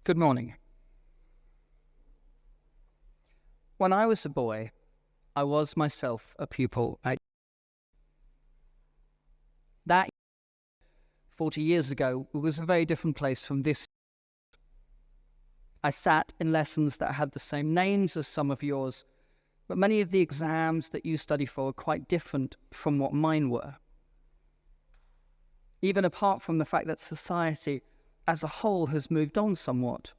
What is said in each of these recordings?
Good morning. When I was a boy, I was myself a pupil at that 40 years ago was a very different place from this. I sat in lessons that had the same names as some of yours, but many of the exams that you study for are quite different from what mine were. Even apart from the fact that society as a whole has moved on somewhat,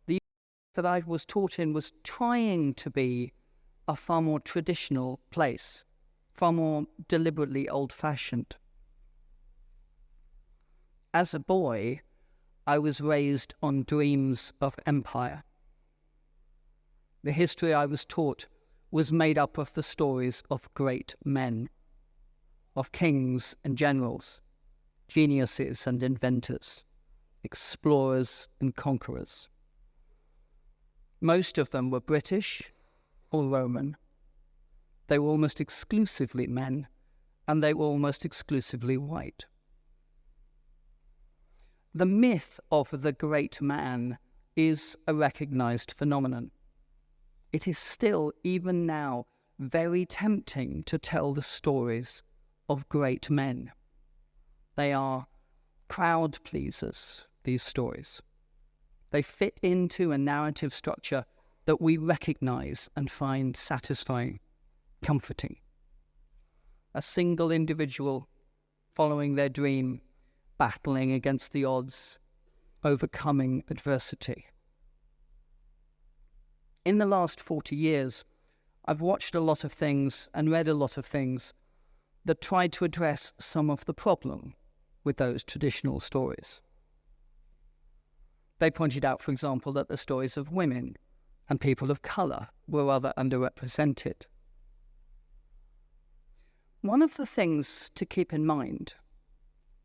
the that I was taught in was trying to be a far more traditional place, far more deliberately old-fashioned. As a boy, I was raised on dreams of empire. The history I was taught was made up of the stories of great men, of kings and generals, geniuses and inventors, explorers and conquerors. Most of them were British or Roman. They were almost exclusively men, and they were almost exclusively white. The myth of the great man is a recognized phenomenon. It is still, even now, very tempting to tell the stories of great men. They are crowd pleasers, these stories. They fit into a narrative structure that we recognize and find satisfying, comforting. A single individual following their dream, battling against the odds, overcoming adversity. In the last 40 years, I've watched a lot of things and read a lot of things that tried to address some of the problem with those traditional stories. They pointed out, for example, that the stories of women and people of colour were rather underrepresented. One of the things to keep in mind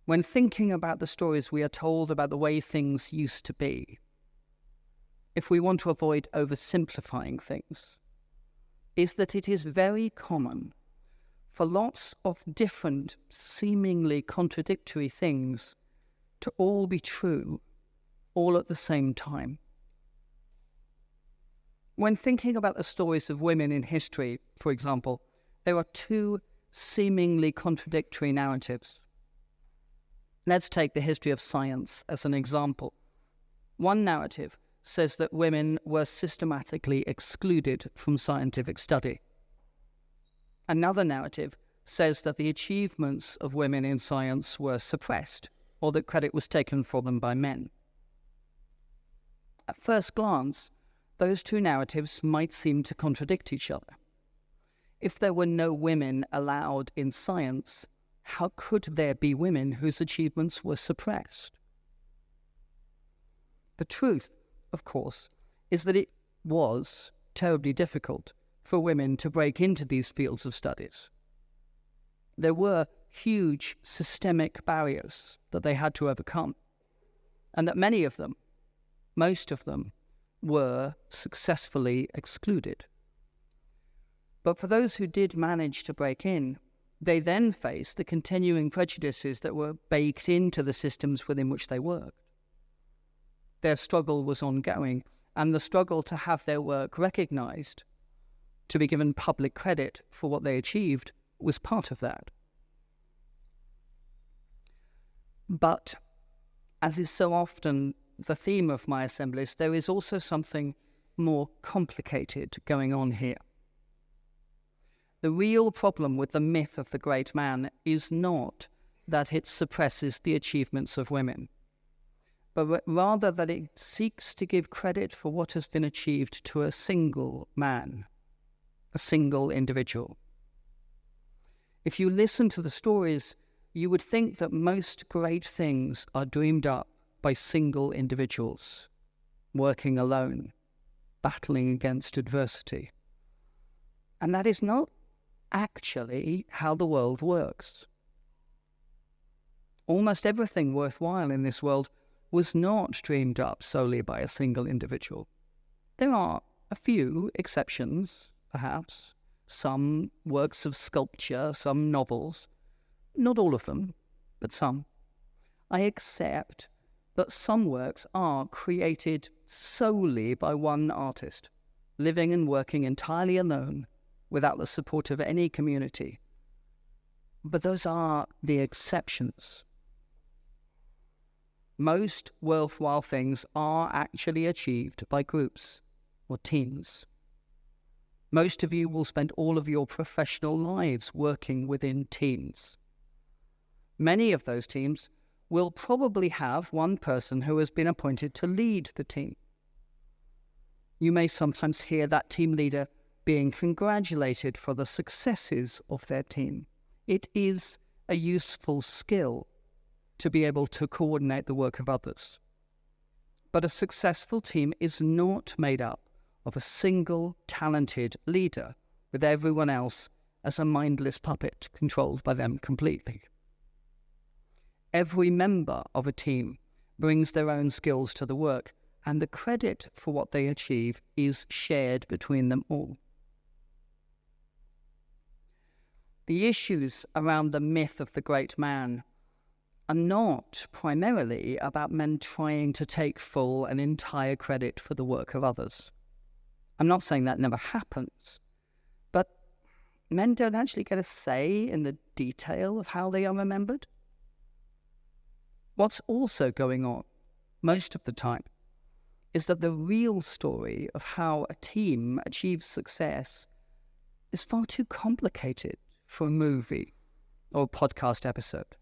when thinking about the stories we are told about the way things used to be, if we want to avoid oversimplifying things, is that it is very common for lots of different, seemingly contradictory things to all be true, all at the same time. When thinking about the stories of women in history, for example, there are two seemingly contradictory narratives. Let's take the history of science as an example. One narrative says that women were systematically excluded from scientific study. Another narrative says that the achievements of women in science were suppressed, or that credit was taken for them by men. At first glance, those two narratives might seem to contradict each other. If there were no women allowed in science, how could there be women whose achievements were suppressed? The truth, of course, is that it was terribly difficult for women to break into these fields of studies. There were huge systemic barriers that they had to overcome, and that many of them, most of them, were successfully excluded. But for those who did manage to break in, they then faced the continuing prejudices that were baked into the systems within which they worked. Their struggle was ongoing, and the struggle to have their work recognized, to be given public credit for what they achieved, was part of that. But, as is so often the theme of my assemblies, there is also something more complicated going on here. The real problem with the myth of the great man is not that it suppresses the achievements of women, but rather that it seeks to give credit for what has been achieved to a single man, a single individual. If you listen to the stories, you would think that most great things are dreamed up by single individuals, working alone, battling against adversity. And that is not actually how the world works. Almost everything worthwhile in this world was not dreamed up solely by a single individual. There are a few exceptions, perhaps, some works of sculpture, some novels, not all of them, but some. I accept that some works are created solely by one artist, living and working entirely alone, without the support of any community. But those are the exceptions. Most worthwhile things are actually achieved by groups or teams. Most of you will spend all of your professional lives working within teams. Many of those teams will probably have one person who has been appointed to lead the team. You may sometimes hear that team leader being congratulated for the successes of their team. It is a useful skill to be able to coordinate the work of others. But a successful team is not made up of a single talented leader with everyone else as a mindless puppet controlled by them completely. Every member of a team brings their own skills to the work, and the credit for what they achieve is shared between them all. The issues around the myth of the great man are not primarily about men trying to take full and entire credit for the work of others. I'm not saying that never happens, but men don't actually get a say in the detail of how they are remembered. What's also going on most of the time is that the real story of how a team achieves success is far too complicated for a movie or a podcast episode.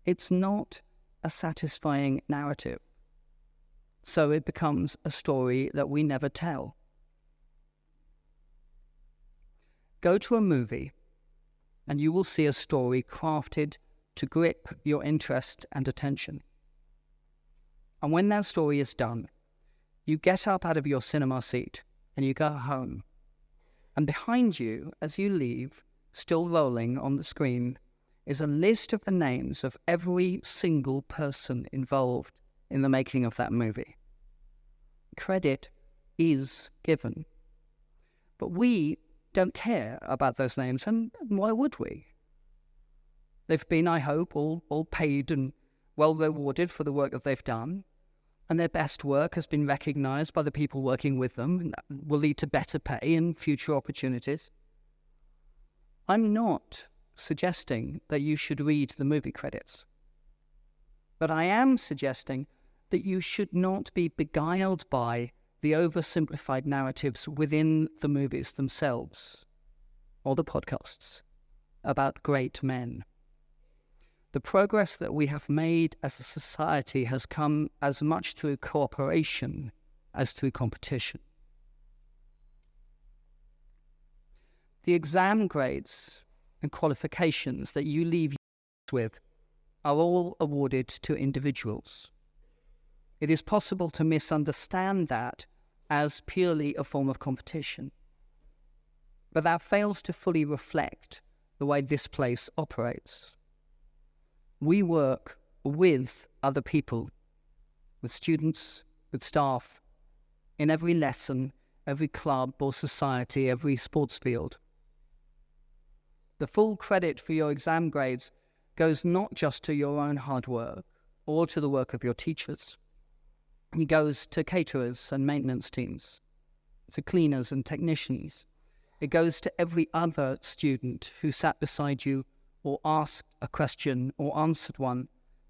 It's not a satisfying narrative, so it becomes a story that we never tell. Go to a movie and you will see a story crafted to grip your interest and attention. And when that story is done, you get up out of your cinema seat and you go home. And behind you, as you leave, still rolling on the screen, is a list of the names of every single person involved in the making of that movie. Credit is given. But we don't care about those names, and why would we? They've been, I hope, all paid and well rewarded for the work that they've done, and their best work has been recognized by the people working with them, and that will lead to better pay and future opportunities. I'm not suggesting that you should read the movie credits, but I am suggesting that you should not be beguiled by the oversimplified narratives within the movies themselves or the podcasts about great men. The progress that we have made as a society has come as much through cooperation as through competition. The exam grades and qualifications that you leave with are all awarded to individuals. It is possible to misunderstand that as purely a form of competition, but that fails to fully reflect the way this place operates. We work with other people, with students, with staff, in every lesson, every club or society, every sports field. The full credit for your exam grades goes not just to your own hard work or to the work of your teachers. It goes to caterers and maintenance teams, to cleaners and technicians. It goes to every other student who sat beside you or asked a question or answered one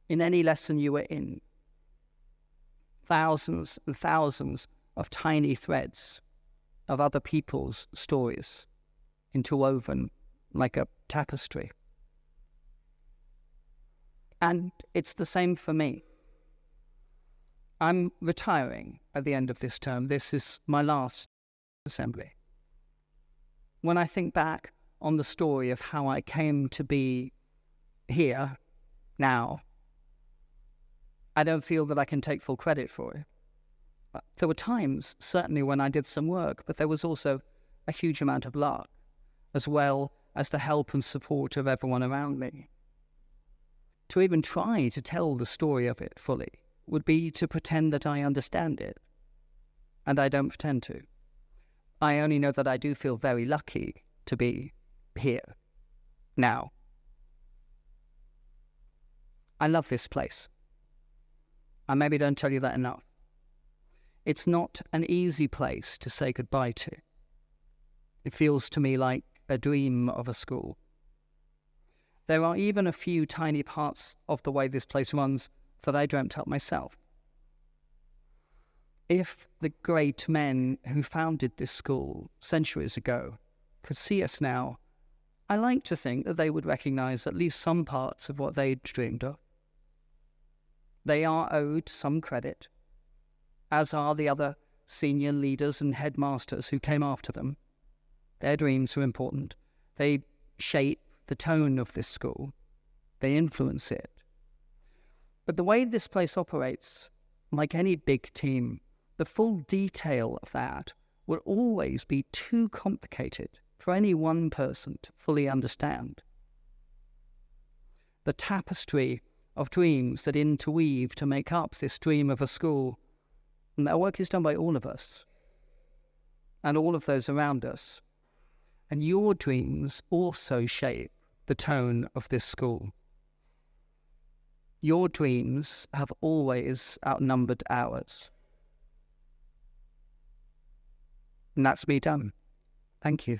in any lesson you were in. Thousands and thousands of tiny threads of other people's stories interwoven like a tapestry. And it's the same for me. I'm retiring at the end of this term. This is my last assembly. When I think back on the story of how I came to be here now, I don't feel that I can take full credit for it. There were times, certainly, when I did some work, but there was also a huge amount of luck, as well as the help and support of everyone around me. To even try to tell the story of it fully would be to pretend that I understand it, and I don't pretend to. I only know that I do feel very lucky to be here, now. I love this place. I maybe don't tell you that enough. It's not an easy place to say goodbye to. It feels to me like a dream of a school. There are even a few tiny parts of the way this place runs that I dreamt up myself. If the great men who founded this school centuries ago could see us now, I like to think that they would recognize at least some parts of what they'd dreamed of. They are owed some credit, as are the other senior leaders and headmasters who came after them. Their dreams were important. They shape the tone of this school. They influence it. But the way this place operates, like any big team, the full detail of that will always be too complicated for any one person to fully understand. The tapestry of dreams that interweave to make up this dream of a school, and that work is done by all of us and all of those around us. And your dreams also shape the tone of this school. Your dreams have always outnumbered ours. And that's me done. Thank you.